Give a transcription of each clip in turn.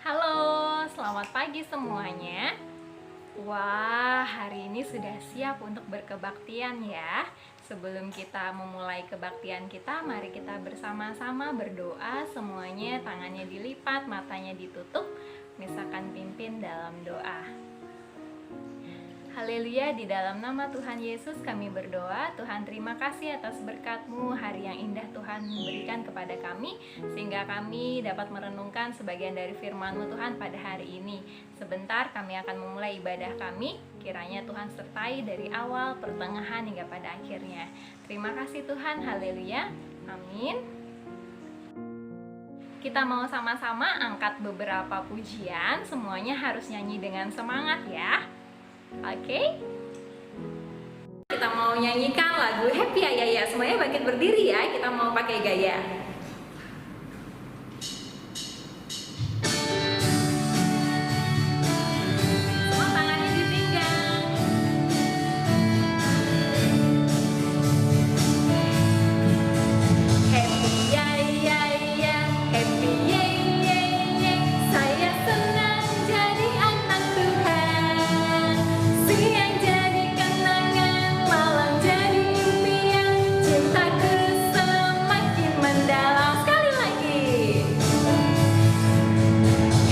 Halo, selamat pagi semuanya. Wah, hari ini sudah siap untuk berkebaktian ya. Sebelum kita memulai kebaktian kita, mari kita bersama-sama berdoa. Semuanya tangannya dilipat, matanya ditutup. Misalkan pimpin dalam doa. Haleluya, di dalam nama Tuhan Yesus kami berdoa. Tuhan, terima kasih atas berkat-Mu, hari yang indah Tuhan berikan kepada kami, sehingga kami dapat merenungkan sebagian dari firman-Mu Tuhan pada hari ini. Sebentar kami akan memulai ibadah kami, kiranya Tuhan sertai dari awal, pertengahan, hingga pada akhirnya. Terima kasih Tuhan, haleluya, amin. Kita mau sama-sama angkat beberapa pujian, semuanya harus nyanyi dengan semangat ya. Oke, kita mau nyanyikan lagu Happy Ya Ya. Semuanya bangkit berdiri ya. Kita mau pakai gaya. Semua tangannya di pinggang. Happy ya ya ya, happy ya ya ya. Saya senang jadi anak Tuhan. Siang jadi kenangan, malam jadi impian. Cintaku semakin mendalam. Sekali lagi.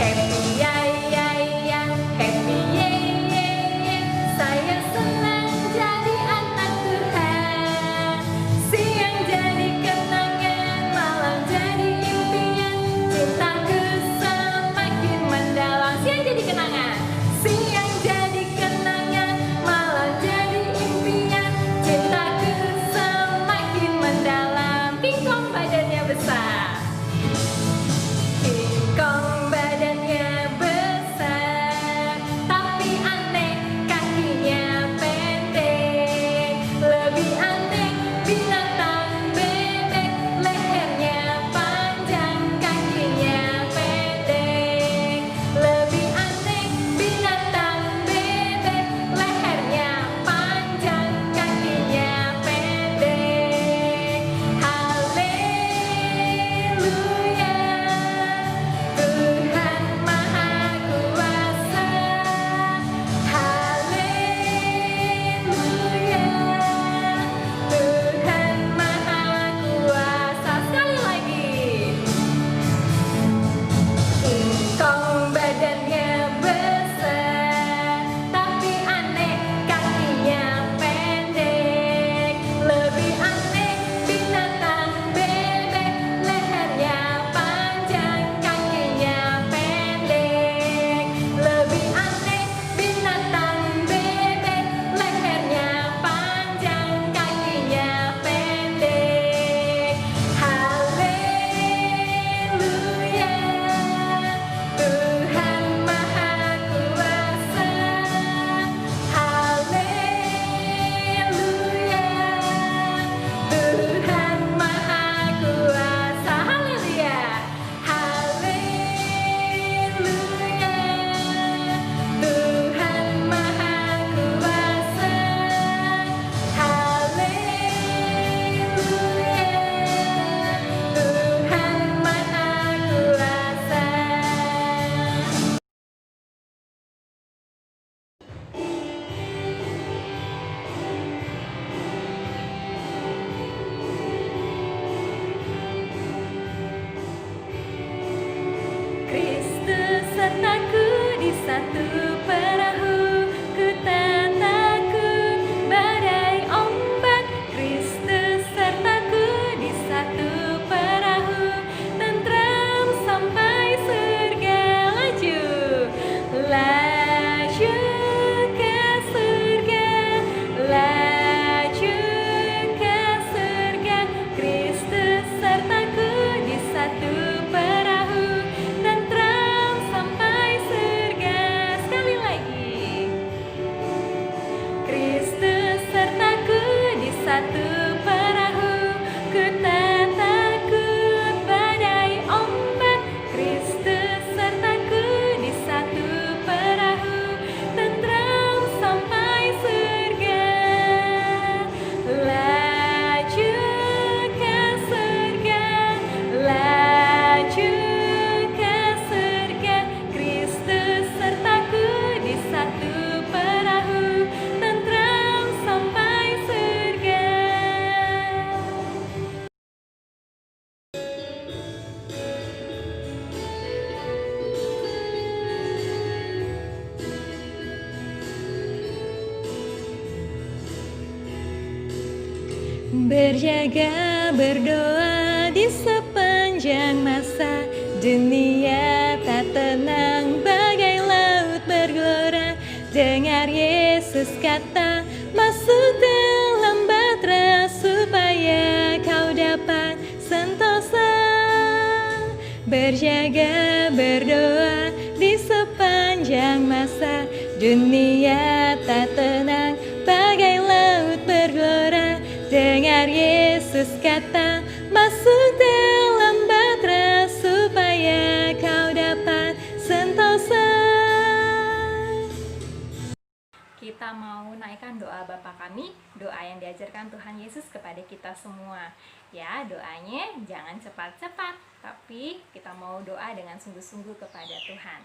Happy ya ya ya, happy ya ya ya. Saya senang jadi anak Tuhan. Siang jadi kenangan, malam jadi impian. Cintaku semakin mendalam. Siang jadi kenangan. Siang jadi kenangan, malam jadi impian. Cintaku semakin mendalam. Pingkong badannya besar. Kingkong badannya besar, tapi aneh kakinya pendek. Lebih aneh binatang bebek, lehernya panjang, kakinya pendek. Lebih aneh binatang bebek, lehernya panjang, kakinya pendek. Haleluya, Tuhan Maha Kuasa. Haleluya, Tuhan Maha Kuasa. Sekali lagi. Kingkong badannya besar, tapi aneh kakinya pendek. Lebih aneh binatang bebek, lehernya panjang, kakinya pendek. Lebih aneh binatang bebek, lehernya panjang, kakinya pendek. Haleluya, Tuhan Maha Kuasa. Haleluya, Tuhan Maha Kuasa. Haleluya, haleluya, Tuhan Maha Kuasa. Haleluya, Tuhan Maha Kuasa. Kristus sertaku di satu perahu, ku tak takut badai ombak. Kristus sertaku di satu perahu, tentram sampai surga. Laju, laju ke surga, laju ke surga. Kristus sertaku di satu perahu, tentram sampai surga. Sekali Berjaga berdoa di sepanjang masa, dunia tak tenang bagai laut bergelora. Dengar Yesus kata, masuk dalam bahtera supaya kau dapat sentosa. Berjaga berdoa di sepanjang masa, dunia tak tenang bagai laut bergelora. Dengar Yesus kata, masuk dalam bahtera supaya kau dapat sentosa. Kita mau naikkan doa Bapa Kami, doa yang diajarkan Tuhan Yesus kepada kita semua. Ya, doanya jangan cepat-cepat, tapi kita mau doa dengan sungguh-sungguh kepada Tuhan.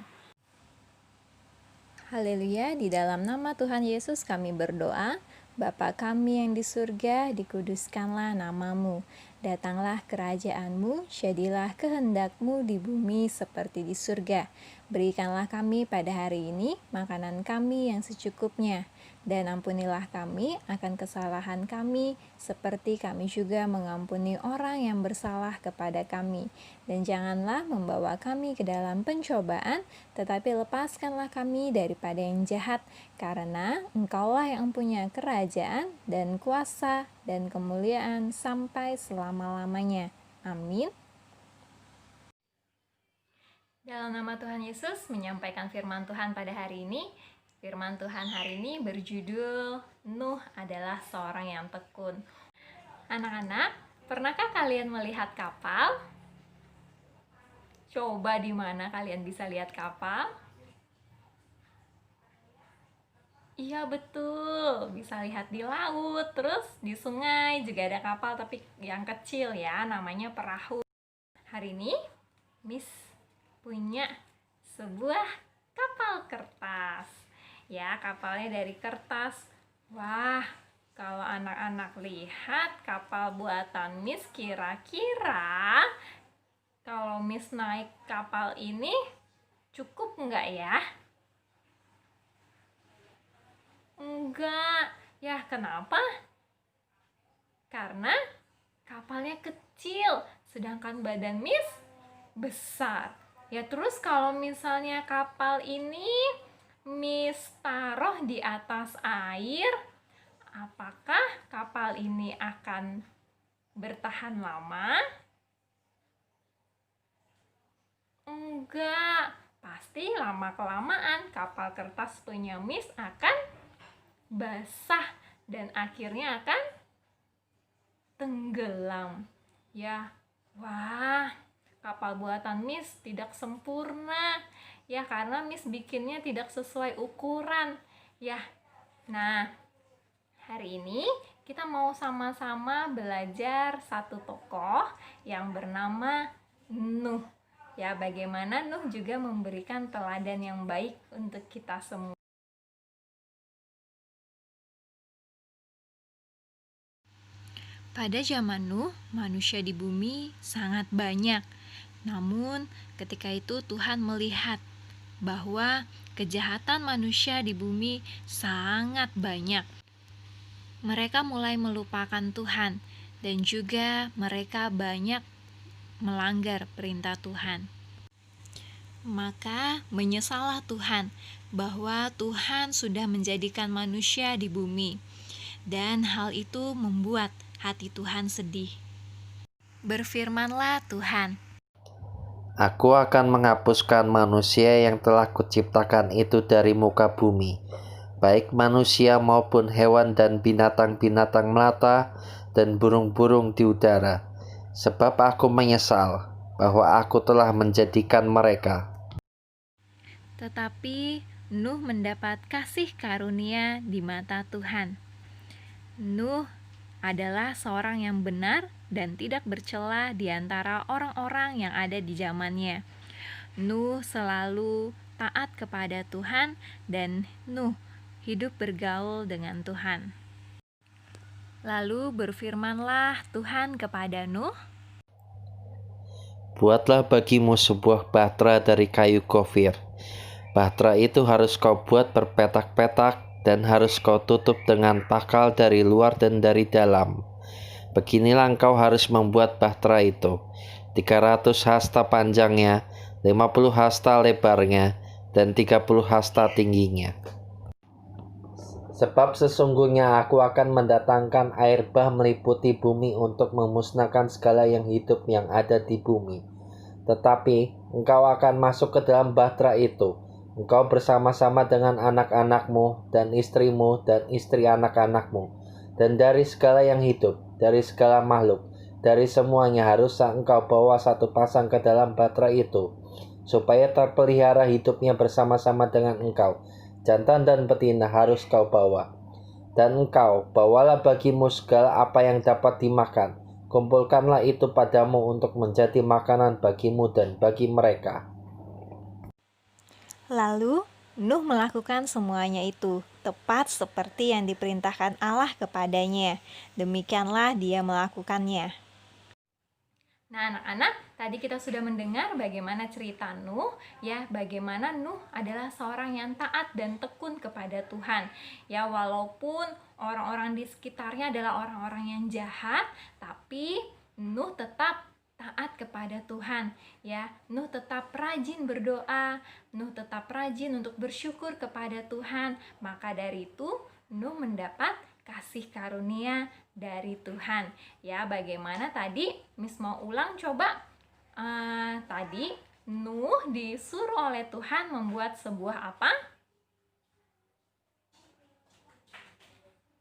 Haleluya, di dalam nama Tuhan Yesus kami berdoa. Bapa kami yang di surga, dikuduskanlah namamu. Datanglah kerajaanmu, jadilah kehendakmu di bumi seperti di surga. Berikanlah kami pada hari ini makanan kami yang secukupnya. Dan ampunilah kami akan kesalahan kami, seperti kami juga mengampuni orang yang bersalah kepada kami. Dan janganlah membawa kami ke dalam pencobaan, tetapi lepaskanlah kami daripada yang jahat, karena Engkaulah yang punya kerajaan dan kuasa dan kemuliaan sampai selama-lamanya. Amin. Dalam nama Tuhan Yesus menyampaikan firman Tuhan pada hari ini. Firman Tuhan hari ini berjudul Nuh adalah seorang yang tekun. Anak-anak, pernahkah kalian melihat kapal? Coba di mana kalian bisa lihat kapal? Iya betul, bisa lihat di laut, terus di sungai juga ada kapal tapi yang kecil ya, namanya perahu. Hari ini Miss punya sebuah kapal kertas. Ya, kapalnya dari kertas. Wah, kalau anak-anak lihat kapal buatan Miss, kira-kira kalau Miss naik kapal ini cukup nggak ya? Enggak. Ya, kenapa? Karena kapalnya kecil, sedangkan badan Miss besar. Ya, terus kalau misalnya kapal ini Miss taruh di atas air, apakah kapal ini akan bertahan lama? Enggak, pasti lama-kelamaan kapal kertas punya Miss akan basah dan akhirnya akan tenggelam. Ya, wah, kapal buatan Miss tidak sempurna. Ya, karena Miss bikinnya tidak sesuai ukuran. Ya, nah, hari ini kita mau sama-sama belajar satu tokoh yang bernama Nuh. Ya, bagaimana Nuh juga memberikan teladan yang baik untuk kita semua. Pada zaman Nuh, manusia di bumi sangat banyak. Namun, ketika itu Tuhan melihat bahwa kejahatan manusia di bumi sangat banyak. Mereka mulai melupakan Tuhan dan juga mereka banyak melanggar perintah Tuhan. Maka menyesallah Tuhan bahwa Tuhan sudah menjadikan manusia di bumi, dan hal itu membuat hati Tuhan sedih. Berfirmanlah Tuhan, Aku akan menghapuskan manusia yang telah kuciptakan itu dari muka bumi, baik manusia maupun hewan dan binatang-binatang melata dan burung-burung di udara, sebab aku menyesal bahwa aku telah menjadikan mereka. Tetapi Nuh mendapat kasih karunia di mata Tuhan. Nuh adalah seorang yang benar dan tidak bercela di antara orang-orang yang ada di zamannya. Nuh selalu taat kepada Tuhan dan Nuh hidup bergaul dengan Tuhan. Lalu berfirmanlah Tuhan kepada Nuh, Buatlah bagimu sebuah bahtera dari kayu gofir. Bahtera itu harus kau buat berpetak-petak dan harus kau tutup dengan pakal dari luar dan dari dalam. Beginilah engkau harus membuat bahtera itu. 300 hasta panjangnya, 50 hasta lebarnya, dan 30 hasta tingginya. Sebab sesungguhnya aku akan mendatangkan air bah meliputi bumi untuk memusnahkan segala yang hidup yang ada di bumi. Tetapi engkau akan masuk ke dalam bahtera itu, engkau bersama-sama dengan anak-anakmu dan istrimu dan istri anak-anakmu. Dan dari segala yang hidup, dari segala makhluk, dari semuanya haruslah engkau bawa satu pasang ke dalam bahtera itu, supaya terpelihara hidupnya bersama-sama dengan engkau. Jantan dan betina harus kau bawa. Dan engkau bawalah bagimu segala apa yang dapat dimakan. Kumpulkanlah itu padamu untuk menjadi makanan bagimu dan bagi mereka. Lalu Nuh melakukan semuanya itu, tepat seperti yang diperintahkan Allah kepadanya. Demikianlah dia melakukannya. Nah, anak-anak, tadi kita sudah mendengar bagaimana cerita Nuh, ya, bagaimana Nuh adalah seorang yang taat dan tekun kepada Tuhan. Ya, walaupun orang-orang di sekitarnya adalah orang-orang yang jahat, tapi Nuh tetap taat kepada Tuhan. Ya, Nuh tetap rajin berdoa, Nuh tetap rajin untuk bersyukur kepada Tuhan. Maka dari itu, Nuh mendapat kasih karunia dari Tuhan. Ya, bagaimana tadi Miss mau ulang coba. Tadi Nuh disuruh oleh Tuhan membuat sebuah apa?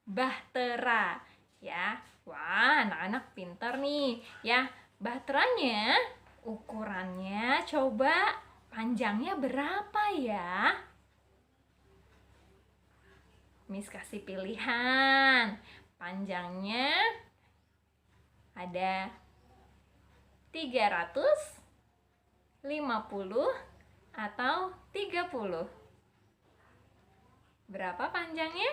Bahtera. Ya, wah, anak-anak pintar nih. Ya, bahteranya ukurannya coba panjangnya berapa ya? Miss kasih pilihan. Panjangnya ada 350 atau 30. Berapa panjangnya?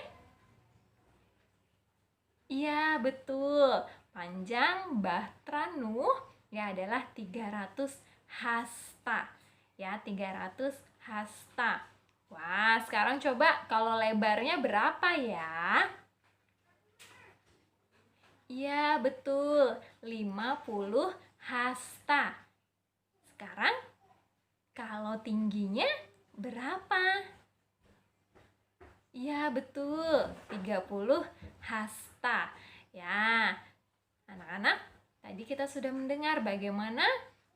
Iya, betul. Panjang bahtera Nuh ya adalah 300 hasta. Ya, 300 hasta. Wah, sekarang coba kalau lebarnya berapa ya? Iya, betul. 50 hasta. Sekarang kalau tingginya berapa? Iya, betul. 30 hasta. Ya, anak-anak, tadi kita sudah mendengar bagaimana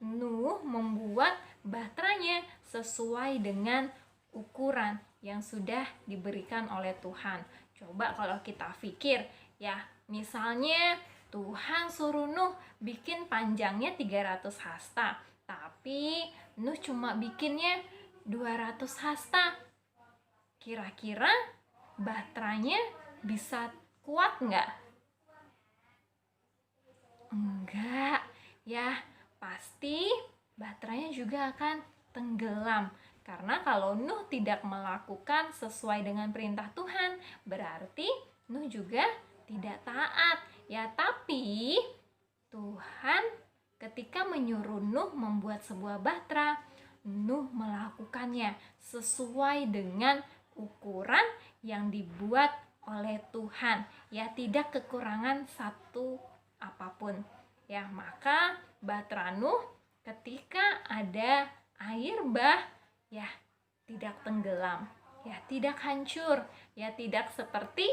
Nuh membuat bahteranya sesuai dengan ukuran yang sudah diberikan oleh Tuhan. Coba kalau kita pikir, ya, misalnya Tuhan suruh Nuh bikin panjangnya 300 hasta, tapi Nuh cuma bikinnya 200 hasta. Kira-kira bahteranya bisa kuat nggak? Enggak, ya, pasti bahteranya juga akan tenggelam. Karena kalau Nuh tidak melakukan sesuai dengan perintah Tuhan, berarti Nuh juga tidak taat. Ya, tapi Tuhan ketika menyuruh Nuh membuat sebuah bahtera, Nuh melakukannya sesuai dengan ukuran yang dibuat oleh Tuhan. Ya, tidak kekurangan satu apapun. Ya, maka bahtera Nuh ketika ada air bah, ya, tidak tenggelam, ya, tidak hancur, ya, tidak seperti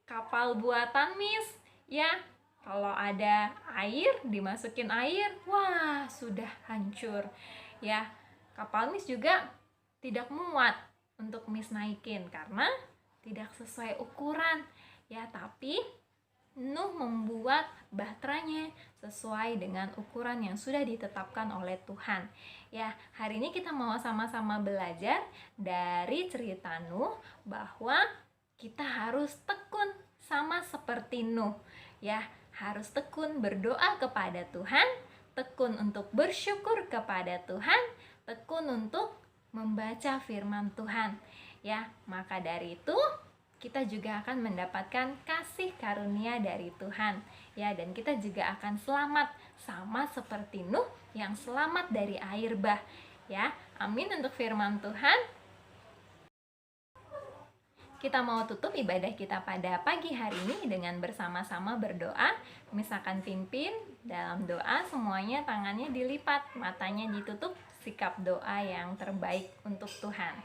kapal buatan Miss, ya, kalau ada air, dimasukin air, wah, sudah hancur. Ya, kapal Miss juga tidak muat untuk Miss naikin karena tidak sesuai ukuran. Ya, tapi Nuh membuat bahteranya sesuai dengan ukuran yang sudah ditetapkan oleh Tuhan. Ya, hari ini kita mau sama-sama belajar dari cerita Nuh bahwa kita harus tekun sama seperti Nuh. Ya, harus tekun berdoa kepada Tuhan, tekun untuk bersyukur kepada Tuhan, tekun untuk membaca firman Tuhan. Ya, maka dari itu kita juga akan mendapatkan kasih karunia dari Tuhan. Ya, dan kita juga akan selamat sama seperti Nuh yang selamat dari air bah. Ya, amin untuk firman Tuhan. Kita mau tutup ibadah kita pada pagi hari ini dengan bersama-sama berdoa. Misalkan pimpin dalam doa, semuanya tangannya dilipat, matanya ditutup, sikap doa yang terbaik untuk Tuhan.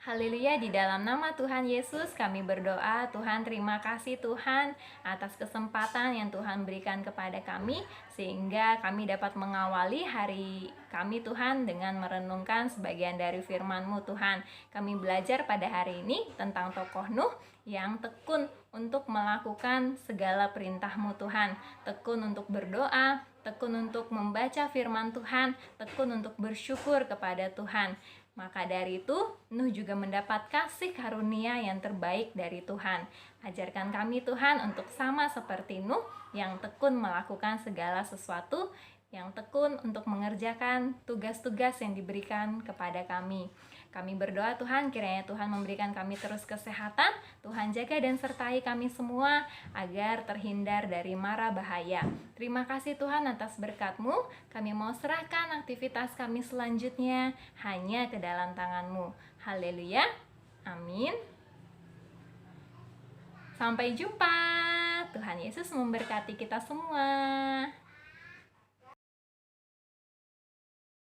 Haleluya, di dalam nama Tuhan Yesus kami berdoa. Tuhan, terima kasih Tuhan atas kesempatan yang Tuhan berikan kepada kami, sehingga kami dapat mengawali hari kami Tuhan dengan merenungkan sebagian dari firman-Mu Tuhan. Kami belajar pada hari ini tentang tokoh Nuh yang tekun untuk melakukan segala perintah-Mu Tuhan, tekun untuk berdoa, tekun untuk membaca firman Tuhan, tekun untuk bersyukur kepada Tuhan. Maka dari itu, Nuh juga mendapat kasih karunia yang terbaik dari Tuhan. Ajarkan kami Tuhan untuk sama seperti Nuh yang tekun melakukan segala sesuatu, yang tekun untuk mengerjakan tugas-tugas yang diberikan kepada kami. Kami berdoa Tuhan, kiranya Tuhan memberikan kami terus kesehatan, Tuhan jaga dan sertai kami semua agar terhindar dari mara bahaya. Terima kasih Tuhan atas berkat-Mu, kami mau serahkan aktivitas kami selanjutnya hanya ke dalam tangan-Mu. Haleluya, amin. Sampai jumpa, Tuhan Yesus memberkati kita semua.